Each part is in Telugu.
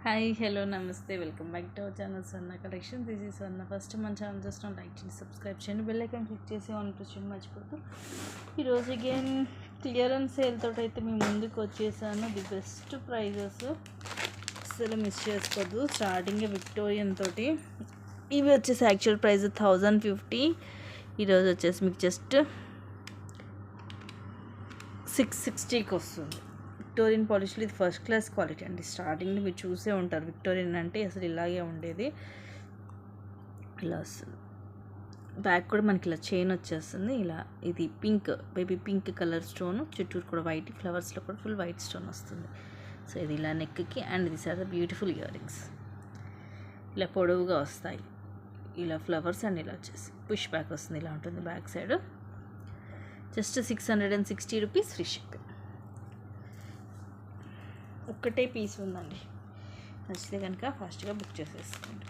హాయ్ హలో నమస్తే welcome back to our channel Swarna collection. This is Swarna. First మన ఛానల్ చూసిన లైక్ చేయండి, సబ్స్క్రైబ్ చేయండి, బెల్ ఐకాన్ క్లిక్ చేసి ఆన్ ప్రెస్ చేయండి మర్చిపోతూ. ఈరోజు అగైన్ క్లియరెన్స్ సేల్ తోటి అయితే మేము ముందుకు వచ్చేసాను. ది బెస్ట్ ప్రైజెస్ అసలు మిస్ చేసుకోవద్దు. స్టార్టింగ్ విక్టోరియన్ తోటి ఇవి వచ్చేసి యాక్చువల్ ప్రైస్ 1050. ఈరోజు వచ్చేసి మీకు జస్ట్ 660కి వస్తుంది. విక్టోరియన్ పాలిష్లో ఇది ఫస్ట్ క్లాస్ క్వాలిటీ అండి. స్టార్టింగ్లో మీరు చూసే ఉంటారు విక్టోరియన్ అంటే అసలు ఇలాగే ఉండేది. ఇలా వస్తుంది. బ్యాక్ కూడా మనకి ఇలా చైన్ వచ్చేస్తుంది. ఇలా ఇది pink, baby pink colour stone, చుట్టూరు కూడా వైట్, ఫ్లవర్స్లో కూడా ఫుల్ వైట్ స్టోన్ వస్తుంది. సో ఇది ఇలా నెక్కి, అండ్ ఇది సార్ బ్యూటిఫుల్ ఇయర్ రింగ్స్ ఇలా పొడవుగా వస్తాయి. ఇలా ఫ్లవర్స్ అండ్ ఇలా వచ్చేసి పుష్ బ్యాక్ వస్తుంది. ఇలా ఉంటుంది back side. Just 660 rupees free shipping. ఒక్కటే పీస్ ఉందండి. నచ్చితే కనుక ఫాస్ట్గా బుక్ చేసేసుకోండి.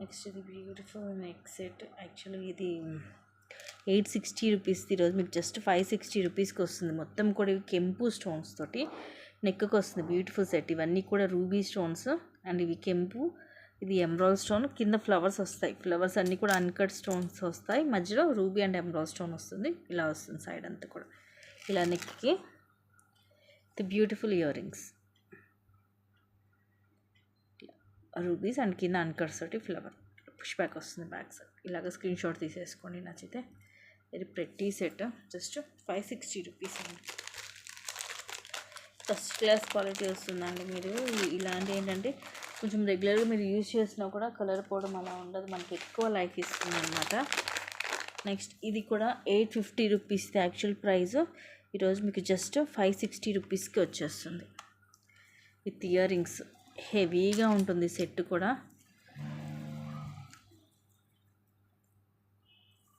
నెక్స్ట్ ఇది బ్యూటిఫుల్ నెక్ సెట్. యాక్చువల్లీ ఇది 860 రూపీస్. ఈరోజు మీకు జస్ట్ 560 రూపీస్కి వస్తుంది. మొత్తం కూడా ఇవి కెంపు స్టోన్స్ తోటి నెక్కి వస్తుంది. Beautiful set. ఇవన్నీ కూడా రూబీ స్టోన్స్ అండ్ ఇవి కెంపు, ఇది ఎమరాల్డ్ స్టోన్. కింద ఫ్లవర్స్ వస్తాయి. ఫ్లవర్స్ అన్నీ కూడా అన్కట్ స్టోన్స్ వస్తాయి. మధ్యలో రూబీ అండ్ ఎమరాల్డ్ స్టోన్ వస్తుంది. ఇలా వస్తుంది సైడ్ అంతా కూడా. ఇలా నెక్కి the beautiful ear rings, rubies and కింద అన్కట్స్ తోటి ఫ్లవర్ పుష్ బ్యాక్ వస్తుంది బ్యాక్ సైడ్. ఇలాగ స్క్రీన్ షాట్ తీసేసుకోండి నచ్చితే. Very pretty set. Just 560 rupees అండి. ఫస్ట్ క్లాస్ క్వాలిటీ వస్తుందండి. మీరు ఇలాంటి ఏంటంటే కొంచెం రెగ్యులర్గా మీరు యూజ్ చేసినా కూడా కలర్ పోవడం అలా ఉండదు. మనకి ఎక్కువ లైఫ్ ఇస్తుంది అనమాట. నెక్స్ట్ ఇది కూడా 850 రూపీస్ యాక్చువల్ ప్రైస్. ఈరోజు మీకు జస్ట్ 560 రూపీస్కి వచ్చేస్తుంది. విత్ ఇయర్ రింగ్స్ హెవీగా ఉంటుంది సెట్ కూడా.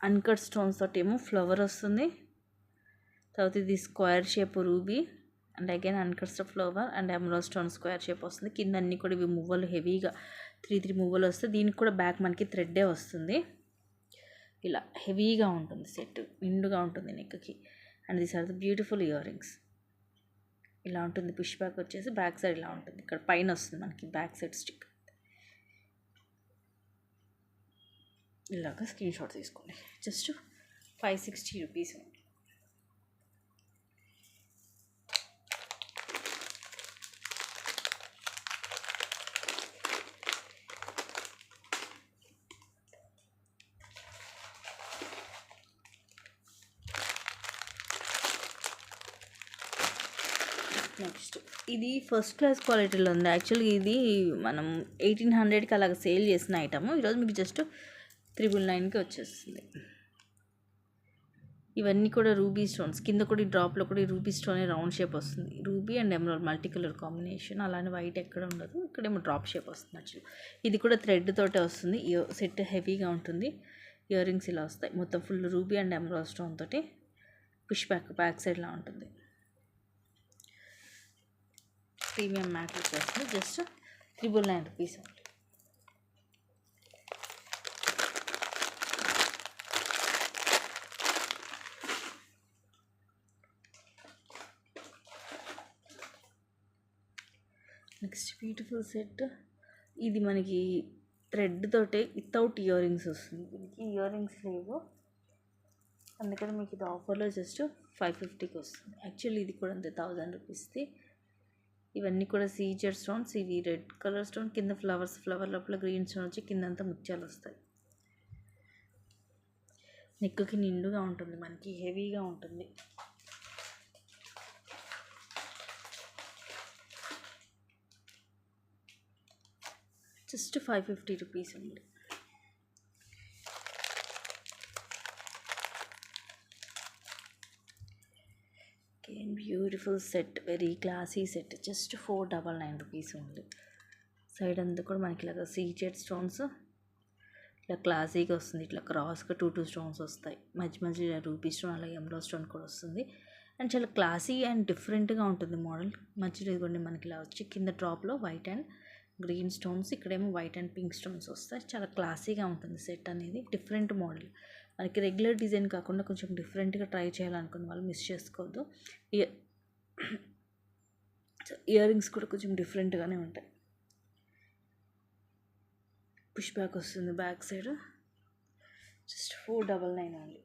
అన్కట్ స్టోన్స్ తోటి ఏమో ఫ్లవర్ వస్తుంది. తర్వాత ఇది square shape ruby and again అన్కట్స్ flower and emerald stone square shape వస్తుంది. కింద అన్నీ కూడా ఇవి మువ్వలు హెవీగా 3 మువ్వలు వస్తాయి. దీనికి కూడా బ్యాక్ మనకి థ్రెడ్డే వస్తుంది. ఇలా హెవీగా ఉంటుంది సెట్, నిండుగా ఉంటుంది నెక్కి. And these are the beautiful earrings. ఇలా ఉంటుంది. పుష్ బ్యాక్ వచ్చేసి బ్యాక్ సైడ్ ఇలా ఉంటుంది. ఇక్కడ పైన వస్తుంది మనకి బ్యాక్ సైడ్ స్టిక్. ఇలాగా స్క్రీన్ షాట్ తీసుకోండి. Just 560 rupees. నెక్స్ట్ ఇది ఫస్ట్ క్లాస్ క్వాలిటీలో ఉంది. యాక్చువల్గా ఇది మనం 1800కి అలాగ సేల్ చేసిన ఐటమ్ ఈరోజు మీకు జస్ట్ 999కి వచ్చేస్తుంది. ఇవన్నీ కూడా రూబీ స్టోన్స్. కింద కూడా ఈ డ్రాప్లో కూడా ఈ రూబీ స్టోన్ రౌండ్ షేప్ వస్తుంది. Ruby and emerald multi colour combination. అలానే వైట్ ఎక్కడ ఉండదు. ఇక్కడేమో డ్రాప్ షేప్ వస్తుంది యాక్చువల్లీ. ఇది కూడా థ్రెడ్ తోటే వస్తుంది. సెట్ హెవీగా ఉంటుంది. ఇయర్ రింగ్స్ ఇలా వస్తాయి. మొత్తం full ruby and emerald stone తోటి పుష్ బ్యాక్ సైడ్లా ఉంటుంది. ప్రీమియం మ్యాట్ వచ్చేస్తుంది. Just 999 rupees. Next beautiful set. ఇది మనకి థ్రెడ్ తోటే వితౌట్ ఇయర్ రింగ్స్ వస్తుంది. దీనికి ఇయర్ రింగ్స్ లేవు, అందుకని మీకు ఇది ఆఫర్లో జస్ట్ 550కి వస్తుంది. యాక్చువల్లీ ఇది కూడా అంతే 1000 రూపీస్ది. ఇవన్నీ కూడా సీజర్ స్టోన్స్. ఇవి రెడ్ కలర్ స్టోన్, కింద ఫ్లవర్స్, ఫ్లవర్ లోపల గ్రీన్ స్టోన్ వచ్చి కిందంతా ముత్యాలు వస్తాయి. నెక్కి నిండుగా ఉంటుంది, మనకి హెవీగా ఉంటుంది. జస్ట్ 550 రూపీస్ అండి. Beautiful set, very classy set. Just 499 rupees ఉంది. సైడ్ అంతా కూడా మనకి ఇలాగ సీజెడ్ స్టోన్స్ ఇలా క్లాసీగా వస్తుంది. ఇట్లా క్రాస్గా 2 స్టోన్స్ వస్తాయి. మధ్య రూబీ స్టోన్ అలాగే ఎమరాల్డ్ స్టోన్ కూడా వస్తుంది. అండ్ చాలా క్లాసీ అండ్ డిఫరెంట్గా ఉంటుంది మోడల్. మధ్యలో ఇదిగోండి మనకి ఇలా వచ్చి కింద డ్రాప్లో వైట్ అండ్ గ్రీన్ స్టోన్స్, ఇక్కడేమో వైట్ అండ్ పింక్ స్టోన్స్ వస్తాయి. చాలా క్లాసీగా ఉంటుంది సెట్ అనేది. డిఫరెంట్ మోడల్, మనకి రెగ్యులర్ డిజైన్ కాకుండా కొంచెం డిఫరెంట్గా ట్రై చేయాలనుకున్న వాళ్ళు మిస్ చేసుకోవద్దు. ఇయర్ రింగ్స్ కూడా కొంచెం డిఫరెంట్గానే ఉంటాయి. పుష్ బ్యాక్ వస్తుంది back side. Just 499 only.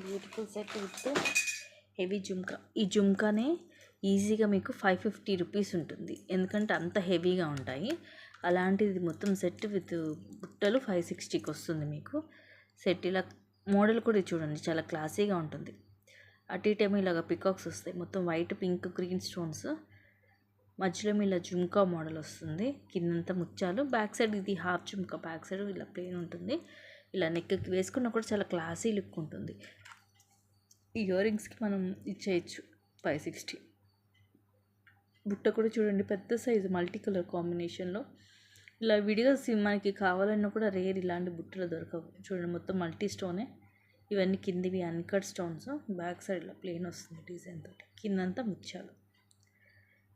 Beautiful set with heavy jhumka. ఈ జుమ్కానే ఈజీగా మీకు 550 రూపీస్ ఉంటుంది, ఎందుకంటే అంత హెవీగా ఉంటాయి. అలాంటిది మొత్తం సెట్ విత్ బుట్టలు 560కి వస్తుంది మీకు. సెట్ ఇలా మోడల్ కూడా చూడండి, చాలా క్లాసీగా ఉంటుంది. అటు ఇటేమో ఇలాగ పికాక్స్ వస్తాయి, మొత్తం వైట్ పింక్ గ్రీన్ స్టోన్స్. మధ్యలో ఇలా జుమ్కా మోడల్ వస్తుంది, కిందంతా ముత్యాలు. బ్యాక్ సైడ్ ఇది హాఫ్ జుమ్కా, బ్యాక్ సైడ్ ఇలా ప్లెయిన్ ఉంటుంది. ఇలా నెక్కి వేసుకున్న కూడా చాలా క్లాసీ లుక్ ఉంటుంది. ఈ ఇయర్ రింగ్స్కి మనం ఇచ్చేయచ్చు 560. బుట్ట కూడా చూడండి, పెద్ద సైజు మల్టీ కలర్ కాంబినేషన్లో. ఇలా విడిగా మనకి కావాలన్నా కూడా రేర్ ఇలాంటి బుట్టలు దొరకవు. చూడండి మొత్తం మల్టీ స్టోనే. ఇవన్నీ కిందివి అన్కట్ స్టోన్స్. బ్యాక్ సైడ్ ఇలా ప్లెయిన్ వస్తుంది డిజైన్ తోటి, కిందంతా ముత్యాలు.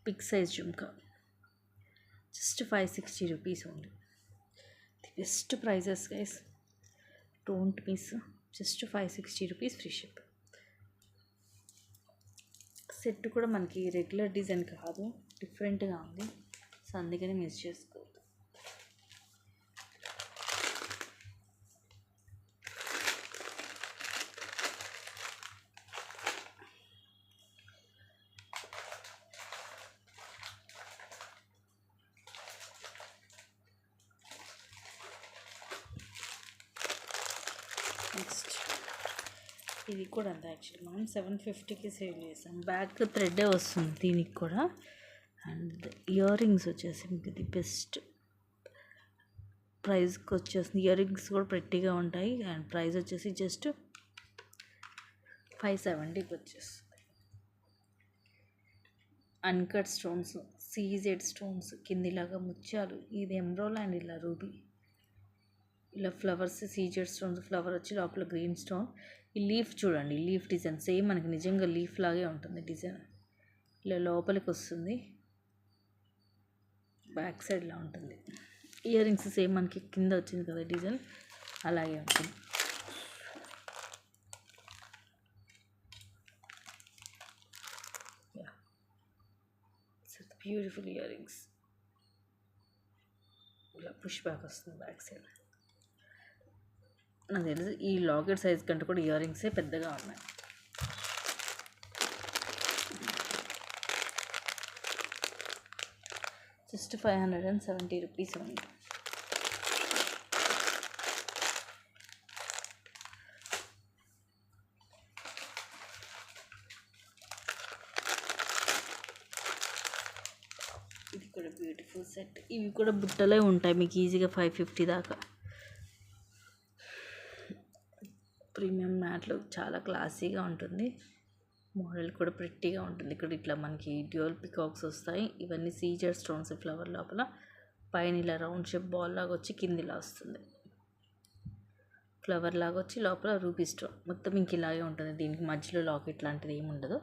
Big size jhumka, just 560 rupees only. The best prices guys, don't miss. Just 560 rupees free ship. Set కూడా మనకి రెగ్యులర్ డిజైన్ కాదు, డిఫరెంట్గా ఉంది, సో అందుకని మిస్ చేసుకోవద్దు. నెక్స్ట్ ఇది కూడా అంతే, యాక్చువల్లీ మనం 750కి సేల్ చేసాం. బ్యాక్ థ్రెడ్డే వస్తుంది దీనికి కూడా. అండ్ ఇయర్ రింగ్స్ వచ్చేసి మీకు ఇది బెస్ట్ ప్రైస్కి వచ్చేస్తుంది. ఇయర్ రింగ్స్ కూడా ప్రెట్టీగా ఉంటాయి. అండ్ ప్రైస్ వచ్చేసి జస్ట్ 570కి వచ్చేస్తుంది. అన్కట్ స్టోన్స్, సీజెడ్ స్టోన్స్, కిందిలాగా ముత్యాలు, ఇది ఎమ్రోల్ అండ్ ఇలా రూబీ. ఇలా ఫ్లవర్స్, సీజెడ్ స్టోన్స్, ఫ్లవర్ వచ్చి లోపల గ్రీన్ స్టోన్. ఈ లీఫ్ చూడండి, లీఫ్ డిజైన్ సేమ్ మనకి నిజంగా లీఫ్ లాగే ఉంటుంది డిజైన్. ఇలా లోపలికి వస్తుంది, బ్యాక్ సైడ్ ఇలా ఉంటుంది. ఇయర్ రింగ్స్ సేమ్ మనకి కింద వచ్చింది కదా డిజైన్, అలాగే ఉంటుంది. Beautiful earrings. ఇలా పుష్ బ్యాక్ వస్తుంది బ్యాక్ సైడ్. నాకు తెలిసి ఈ లాకెట్ సైజ్ కంటే కూడా ఇయర్ రింగ్సే పెద్దగా ఉన్నాయి. జస్ట్ 570 రూపీస్ ఉంది. ఇది కూడా బ్యూటిఫుల్ సెట్. ఇవి కూడా బుట్టలే ఉంటాయి మీకు ఈజీగా 550 దాకా. ప్రీమియం మ్యాట్లో చాలా క్లాసీగా ఉంటుంది. మోడల్ కూడా ప్రెట్టీగా ఉంటుంది. ఇక్కడ ఇట్లా మనకి డ్యూయల్ పికాక్స్ వస్తాయి. ఇవన్నీ సీజర్ స్టోన్స్ ఫ్లవర్ లోపల. పైన ఇలా రౌండ్ షేప్ బాల్ లాగా వచ్చి కింద ఇలా వస్తుంది, ఫ్లవర్ లాగా వచ్చి లోపల రూపీ స్టోన్. మొత్తం ఇంక ఇలాగే ఉంటుంది. దీనికి మధ్యలో లాకెట్ లాంటిది ఏమి ఉండదు,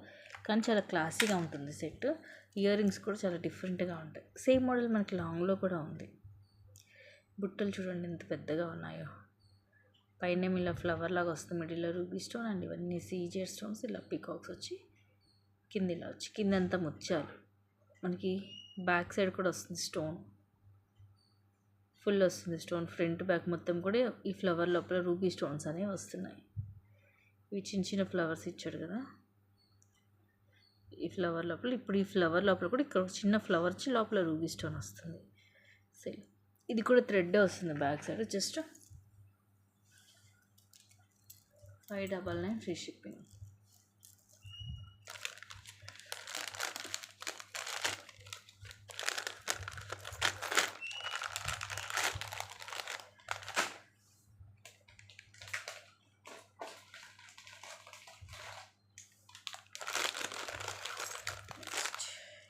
కానీ చాలా క్లాసీగా ఉంటుంది సెట్. ఇయర్ రింగ్స్ కూడా చాలా డిఫరెంట్గా ఉంటాయి. సేమ్ మోడల్ మనకి లాంగ్లో కూడా ఉంది. బుట్టలు చూడండి ఎంత పెద్దగా ఉన్నాయో. పైన ఇలా ఫ్లవర్ లాగా వస్తుంది, మిడిల్లో రూబీ స్టోన్. అండ్ ఇవన్నీ సీజర్ స్టోన్స్, ఇలా పికాక్స్ వచ్చి కింద ఇలా వచ్చి కిందంతా ముత్యాలు. మనకి బ్యాక్ సైడ్ కూడా వస్తుంది స్టోన్, ఫుల్ వస్తుంది స్టోన్. ఫ్రంట్ బ్యాక్ మొత్తం కూడా ఈ ఫ్లవర్ లోపల రూబీ స్టోన్స్ అనేవి వస్తున్నాయి. ఇవి చిన్న చిన్న ఫ్లవర్స్ ఇచ్చాడు కదా ఈ ఫ్లవర్ లోపల. ఇప్పుడు ఈ ఫ్లవర్ లోపల కూడా ఇక్కడ చిన్న ఫ్లవర్ వచ్చి లోపల రూబీ స్టోన్ వస్తుంది. సేమ్ ఇది కూడా థ్రెడ్ వస్తుంది back side. Just 599 free shipping.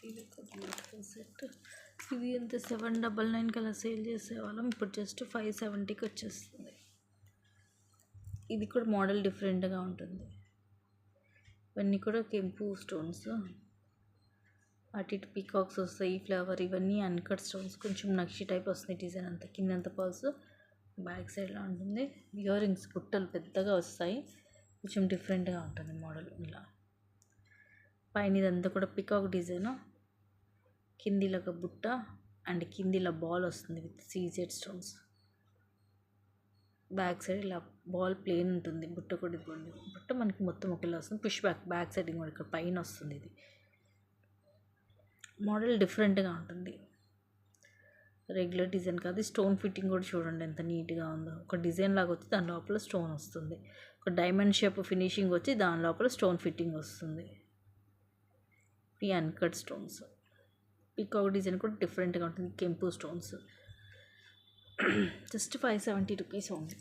ఇది ఒక బ్యూటిఫుల్ సెట్. ఇది ఎంత 799 కల్లా సేల్ చేసేవాళ్ళం, ఇప్పుడు జస్ట్ 570కి వచ్చేస్తుంది. ఇది కూడా మోడల్ డిఫరెంట్గా ఉంటుంది. ఇవన్నీ కూడా కెంపు స్టోన్స్, అటు ఇటు పీకాక్స్ వస్తాయి, ఫ్లవర్, ఇవన్నీ అన్కట్ స్టోన్స్. కొంచెం నక్షి టైప్ వస్తుంది డిజైన్ అంతా. కిందంత పర్స్, బ్యాక్ సైడ్లో ఉంటుంది. ఇయర్ రింగ్స్ బుట్టలు పెద్దగా వస్తాయి, కొంచెం డిఫరెంట్గా ఉంటుంది మోడల్. ఇలా పైన ఇదంతా కూడా పికాక్ డిజైన్, కిందిలో ఒక బుట్ట అండ్ కిందిలో బాల్ వస్తుంది with CZ stones. Back side ఇలా బాల్ ప్లేన్ ఉంటుంది, బుట్ట కూడా ఇవ్వండి. బుట్ట మనకి మొత్తం ఒకేలా వస్తుంది. పుష్ బ్యాక్ సైడ్ కూడా ఇక్కడ పైన వస్తుంది. ఇది మోడల్ డిఫరెంట్గా ఉంటుంది, రెగ్యులర్ డిజైన్ కాదు. స్టోన్ ఫిట్టింగ్ కూడా చూడండి ఎంత నీట్గా ఉందో. ఒక డిజైన్ లాగా వచ్చి దాని లోపల స్టోన్ వస్తుంది. ఒక డైమండ్ షేప్ ఫినిషింగ్ వచ్చి దాని లోపల స్టోన్ ఫిట్టింగ్ వస్తుంది. ఈ అన్కట్ స్టోన్స్, పీకాక్ డిజైన్ కూడా డిఫరెంట్గా ఉంటుంది. కెంపు స్టోన్స్ జస్ట్ 570 రూపీస్ ఉంది.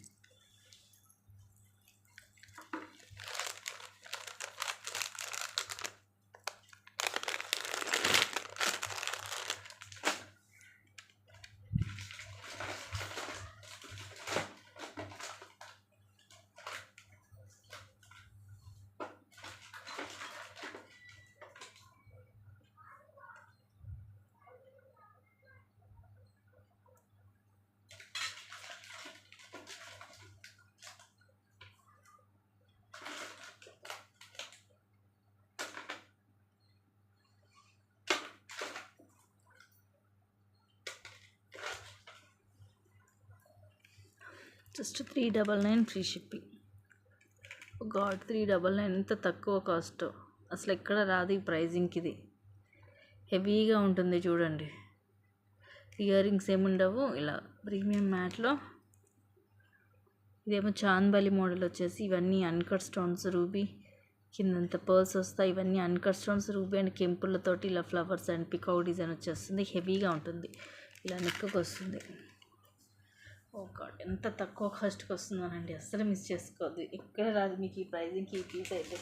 Just 399 free shipping. గాడ్ 399 ఎంత తక్కువ కాస్ట్, అసలు ఎక్కడ రాదు ఈ ప్రైజింగ్కి. ఇది హెవీగా ఉంటుంది చూడండి. ఇయర్ రింగ్స్ ఏముండవు, ఇలా ప్రీమియం మ్యాట్లో. ఇదేమో చాంద్బలి మోడల్ వచ్చేసి ఇవన్నీ అన్కట్ స్టోన్స్, రూబీ కిందంత పర్ల్స్ వస్తాయి. ఇవన్నీ అన్కట్ స్టోన్స్, రూబీ అండ్ కెంపులతోటి ఇలా ఫ్లవర్స్ అండ్ పికాక్ డిజైన్ వచ్చేస్తుంది. హెవీగా ఉంటుంది, ఇలా నెక్కి వస్తుంది. ఓ గాడ్ ఎంత తక్కువ కాస్ట్కి వస్తుందోనండి, అస్సలు మిస్ చేసుకోవద్దు. ఎక్కడ రాదు మీకు ఈ ప్రైజింగ్కి ఈ పీస్ అయితే.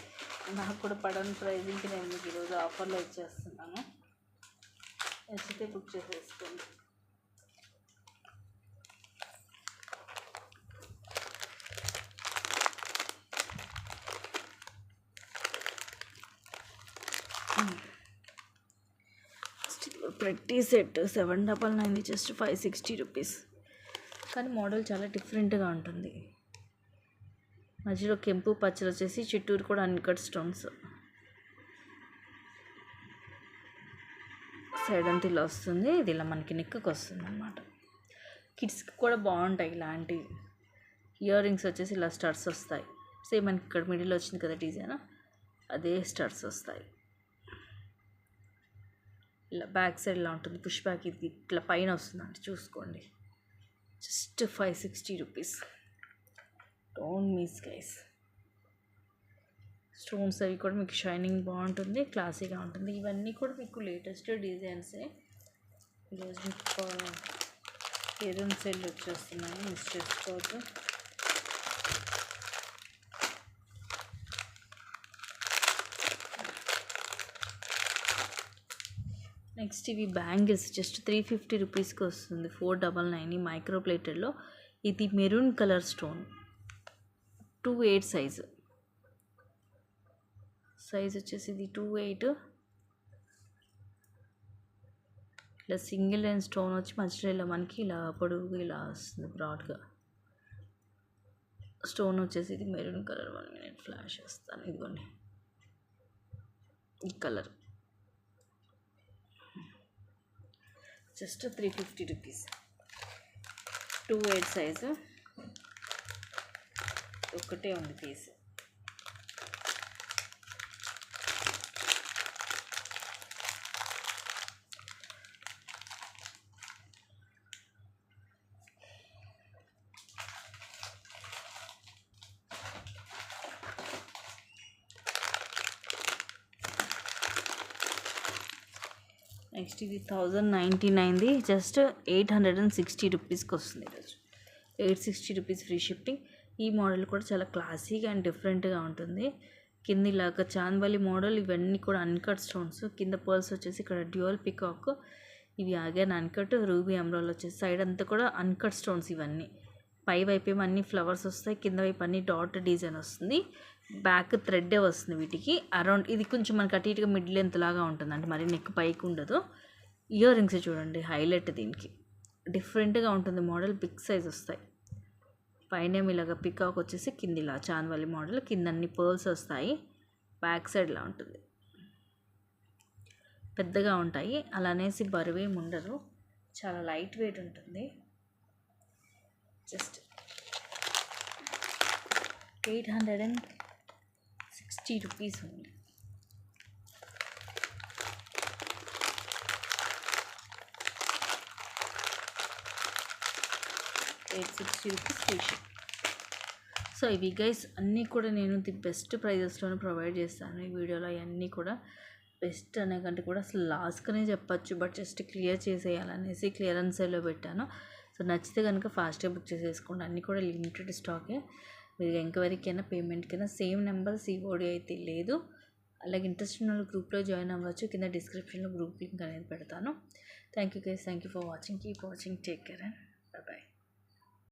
నాకు కూడా పడని ప్రైజింగ్కి నేను మీకు ఈరోజు ఆఫర్లో ఇచ్చేస్తున్నాను. నచ్చితే బుక్ చేసేసుకోండి. ప్రతి సెట్ 799, జస్ట్ 560 రూపీస్. కానీ మోడల్ చాలా డిఫరెంట్గా ఉంటుంది. మధ్యలో కెంపు పచ్చలు వచ్చేసి చిట్టూరు కూడా అన్కట్ స్టోన్స్. సైడ్ అంతా ఇలా వస్తుంది, ఇది ఇలా మనకి నెక్కి వస్తుంది అన్నమాట. కిడ్స్కి కూడా బాగుంటాయి ఇలాంటివి. ఇయర్ రింగ్స్ వచ్చేసి ఇలా స్టడ్స్ వస్తాయి. సేమ్ మనకి ఇక్కడ మిడిల్ వచ్చింది కదా డిజైన్, అదే స్టడ్స్ వస్తాయి. ఇలా బ్యాక్ సైడ్ ఇలా ఉంటుంది, పుష్ బ్యాక్. ఇది ఇట్లా పైన వస్తుందండి, చూసుకోండి. Just 560 rupees. Don't miss guys. Stones అవి కూడా మీకు షైనింగ్ బాగుంటుంది, క్లాసీగా ఉంటుంది. ఇవన్నీ కూడా మీకు లేటెస్ట్ డిజైన్సే. ఈరోజు మీకు ఏదైనా సెల్ వచ్చేస్తున్నాయి, మిస్ చేసుకోవద్దు. నెక్స్ట్ ఇవి బ్యాంగిల్స్ జస్ట్ 350 రూపీస్కి వస్తుంది. 499 మైక్రో ప్లేటెడ్లో. ఇది maroon colour stone, 2/8 size. Size వచ్చేసి ఇది 2/8. ఇలా సింగిల్ లైన్ స్టోన్ వచ్చి మధ్యలో ఇలా మనకి ఇలా పొడుగు ఇలా వస్తుంది బ్రాడ్గా. స్టోన్ వచ్చేసి ఇది మెరూన్ కలర్. 1 మినిట్ ఫ్లాష్ చేస్తాను, ఇదిగోండి ఈ కలర్. Just 350 rupees. 2/8 సైజు, ఒకటే ఉంది పీస్. నెక్స్ట్ ఇది 1099ది జస్ట్ 860 రూపీస్కి వస్తుంది ఈరోజు. 860 రూపీస్ ఫ్రీ షిప్పింగ్. ఈ మోడల్ కూడా చాలా క్లాసీగా అండ్ డిఫరెంట్గా ఉంటుంది. కింద ఇలాగ చాంద్వాలి మోడల్, ఇవన్నీ కూడా అన్కట్ స్టోన్స్. కింద పర్ల్స్ వచ్చేసి ఇక్కడ డ్యూయల్ పికాక్, ఇవి అగైన్ అన్కట్. రూబీ ఎమరాల్డ్ వచ్చేసి సైడ్ అంతా కూడా అన్కట్ స్టోన్స్. ఇవన్నీ పై వైపు ఏమో అన్ని ఫ్లవర్స్ వస్తాయి, కింద వైపు అన్ని డాట్ డిజైన్ వస్తుంది. బ్యాక్ థ్రెడ్డే వస్తుంది వీటికి. అరౌండ్ ఇది కొంచెం మనకి అటు ఇటుగా మిడ్ లెంత్ లాగా ఉంటుంది, అంటే మరి నెక్ పైకి ఉండదు. ఇయర్ రింగ్స్ చూడండి హైలైట్, దీనికి డిఫరెంట్గా ఉంటుంది మోడల్. బిగ్ సైజ్ వస్తాయి. పైన ఇలాగ పికాక్ వచ్చేసి కింద ఇలా చాంద్వాలి మోడల్, కింద అన్ని పర్ల్స్ వస్తాయి. బ్యాక్ సైడ్ ఇలా ఉంటుంది, పెద్దగా ఉంటాయి. అలానేసి బరువేమి ఉండదు, చాలా లైట్ వెయిట్ ఉంటుంది. జస్ట్ 860 రూపీస్ ఉంది. సో ఇవి గైస్ అన్నీ కూడా నేను ది బెస్ట్ ప్రైజెస్లోనే ప్రొవైడ్ చేస్తాను ఈ వీడియోలో. అవన్నీ కూడా బెస్ట్ అనే కంటే కూడా అసలు లాస్ట్గానే చెప్పచ్చు, బట్ జస్ట్ క్లియర్ చేసేయాలనేసి క్లియరెన్స్ సేల్లో పెట్టాను. సో నచ్చితే కనుక ఫాస్ట్గా బుక్ చేసేసుకోండి. అన్నీ కూడా లిమిటెడ్ స్టాకే. మీరు ఎంక్వైరీకైనా పేమెంట్కైనా సేమ్ నెంబర్, సిఓడి అయితే లేదు. అలాగే ఇంట్రెస్ట్ ఉన్న గ్రూప్లో జాయిన్ అవ్వచ్చు. కింద డిస్క్రిప్షన్లో గ్రూప్ లింక్ అనేది పెడతాను. Thank you guys, thank you for watching. Keep watching, take care and bye.